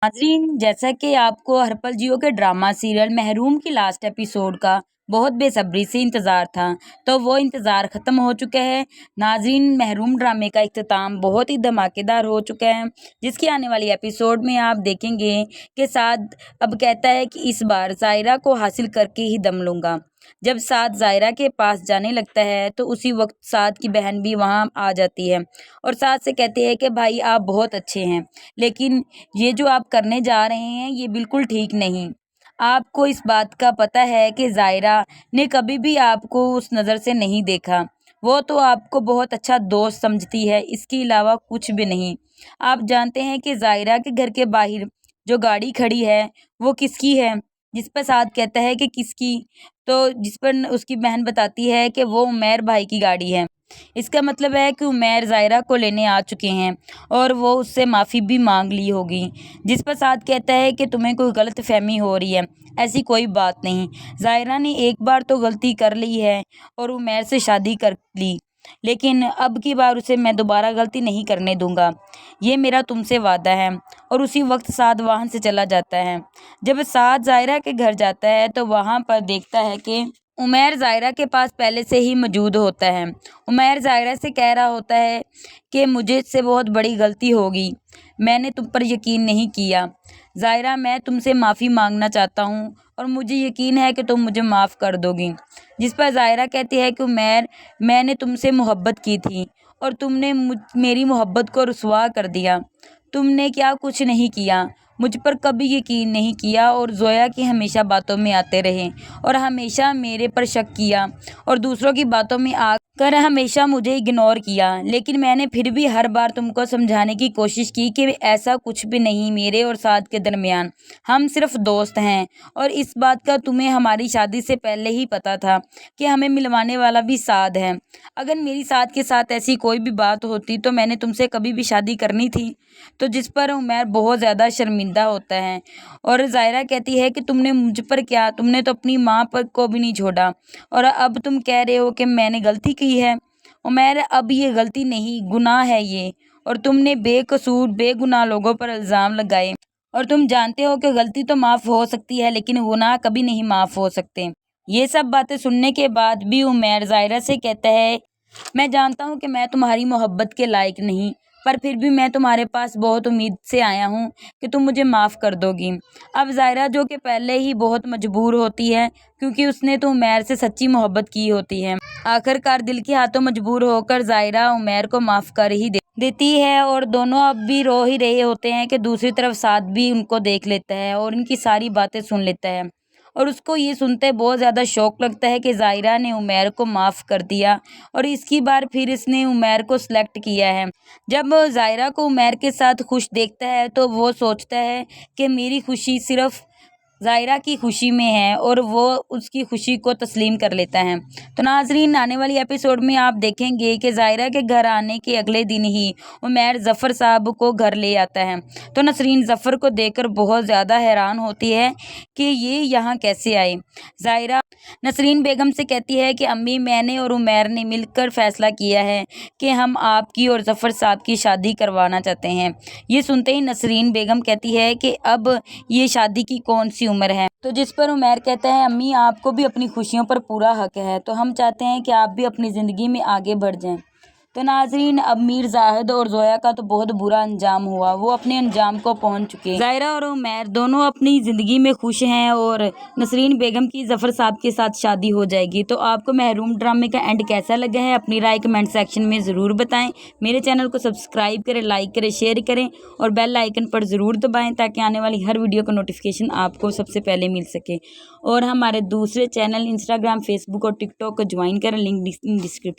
नाज़रीन, जैसा कि आपको हरपल जियो के ड्रामा सीरियल महरूम की लास्ट एपिसोड का बहुत बेसब्री से इंतज़ार था, तो वो इंतज़ार ख़त्म हो चुका है। नाज़रीन, महरूम ड्रामे का इख्तिताम बहुत ही धमाकेदार हो चुका है, जिसकी आने वाली एपिसोड में आप देखेंगे कि साद अब कहता है कि इस बार ज़ायरा को हासिल करके ही दम लूँगा। जब साद ज़ायरा के पास जाने लगता है तो उसी वक्त साद की बहन भी वहाँ आ जाती है और साद से कहती है कि भाई आप बहुत अच्छे हैं, लेकिन ये जो आप करने जा रहे हैं ये बिल्कुल ठीक नहीं। आपको इस बात का पता है कि ज़ायरा ने कभी भी आपको उस नज़र से नहीं देखा। वो तो आपको बहुत अच्छा दोस्त समझती है, इसके अलावा कुछ भी नहीं। आप जानते हैं कि ज़ायरा के घर के बाहर जो गाड़ी खड़ी है वो किसकी है? जिस पर साद कहता है कि किसकी, तो जिस पर उसकी बहन बताती है कि वो उमैर भाई की गाड़ी है। इसका मतलब है कि उमैर ज़ायरा को लेने आ चुके हैं और वो उससे माफ़ी भी मांग ली होगी। जिस पर साद कहता है कि तुम्हें कोई गलत फहमी हो रही है, ऐसी कोई बात नहीं। ज़ायरा ने एक बार तो गलती कर ली है और उमैर से शादी कर ली, लेकिन अब की बार उसे मैं दोबारा गलती नहीं करने दूंगा, ये मेरा तुमसे वादा है। और उसी वक्त साद वहाँ से चला जाता है। जब साद ज़ायरा के घर जाता है तो वहाँ पर देखता है कि उमैर ज़ायरा के पास पहले से ही मौजूद होता है। उमैर ज़ायरा से कह रहा होता है कि मुझे से बहुत बड़ी गलती होगी, मैंने तुम पर यकीन नहीं किया। ज़ायरा, मैं तुमसे माफ़ी मांगना चाहता हूँ और मुझे यकीन है कि तुम मुझे माफ़ कर दोगी। जिस पर ज़ायरा कहती है कि उमैर, मैंने तुमसे मोहब्बत की थी और तुमने मेरी मोहब्बत को रुसवा कर दिया। तुमने क्या कुछ नहीं किया, मुझ पर कभी यकीन नहीं किया और ज़ोया की हमेशा बातों में आते रहे और हमेशा मेरे पर शक किया और दूसरों की बातों में आकर हमेशा मुझे इग्नोर किया। लेकिन मैंने फिर भी हर बार तुमको समझाने की कोशिश की कि ऐसा कुछ भी नहीं मेरे और साद के दरमियान, हम सिर्फ दोस्त हैं। और इस बात का तुम्हें हमारी शादी से पहले ही पता था कि हमें मिलवाने वाला भी साद है। अगर मेरी साद के साथ ऐसी कोई भी बात होती तो मैंने तुमसे कभी भी शादी करनी थी। तो जिस पर उमैर बहुत ज़्यादा शर्मिंदा होता है और ज़ायरा कहती है कि तुमने मुझ पर क्या, तुमने तो अपनी माँ पर को भी नहीं छोड़ा और अब तुम कह रहे हो कि मैंने गलती की है। उमैर, अब ये गलती नहीं, गुनाह है ये, और तुमने बेकसूर बेगुनाह लोगों पर इल्ज़ाम लगाए और तुम जानते हो कि गलती तो माफ़ हो सकती है लेकिन गुनाह कभी नहीं माफ़ हो सकते। ये सब बातें सुनने के बाद भी उमैर ज़ायरा से कहता है, मैं जानता हूँ कि मैं तुम्हारी मोहब्बत के लायक नहीं, पर फिर भी मैं तुम्हारे पास बहुत उम्मीद से आया हूँ कि तुम मुझे माफ़ कर दोगी। अब ज़ायरा, जो कि पहले ही बहुत मजबूर होती है क्योंकि उसने तो उमैर से सच्ची मोहब्बत की होती है, आखिरकार दिल के हाथों मजबूर होकर ज़ायरा उमैर को माफ़ कर ही देती है और दोनों अब भी रो ही रहे होते हैं कि दूसरी तरफ साद भी उनको देख लेता है और इनकी सारी बातें सुन लेता है और उसको ये सुनते बहुत ज़्यादा शौक लगता है कि ज़ायरा ने उमैर को माफ़ कर दिया और इसकी बार फिर इसने उमैर को सिलेक्ट किया है। जब ज़ायरा को उमैर के साथ खुश देखता है तो वो सोचता है कि मेरी खुशी सिर्फ ज़ायरा की खुशी में है और वो उसकी खुशी को तस्लीम कर लेता है। तो नाजरीन, आने वाली एपिसोड में आप देखेंगे कि ज़ायरा के घर आने के अगले दिन ही उमैर ज़फ़र साहब को घर ले आता है। तो नसरीन ज़फ़र को देखकर बहुत ज़्यादा हैरान होती है कि ये यहाँ कैसे आए। ज़ायरा नसरीन बेगम से कहती है कि अम्मी, मैंने और उमैर ने मिलकर फ़ैसला किया है कि हम आपकी और ज़फ़र साहब की शादी करवाना चाहते हैं। ये सुनते ही नसरीन बेगम कहती है कि अब ये शादी की कौन सी उम्र है। तो जिस पर उमैर कहता है, अम्मी, आपको भी अपनी खुशियों पर पूरा हक है, तो हम चाहते हैं कि आप भी अपनी ज़िंदगी में आगे बढ़ जाएं। तो नाजरीन, अब मीर जाहिद और ज़ोया का तो बहुत बुरा अंजाम हुआ, वो अपने अंजाम को पहुंच चुके। ज़ायरा और उमैर दोनों अपनी ज़िंदगी में खुश हैं और नसरीन बेगम की ज़फ़र साहब के साथ शादी हो जाएगी। तो आपको महरूम ड्रामे का एंड कैसा लगा है, अपनी राय कमेंट सेक्शन में ज़रूर बताएं। मेरे चैनल को सब्सक्राइब करें, लाइक करें, शेयर करें और बेल आइकन पर ज़रूर दबाएँ ताकि आने वाली हर वीडियो का नोटिफिकेशन आपको सबसे पहले मिल सके। और हमारे दूसरे चैनल इंस्टाग्राम, फेसबुक और टिकटॉक को ज्वाइन करें, लिंक डिस्क्रिप्शन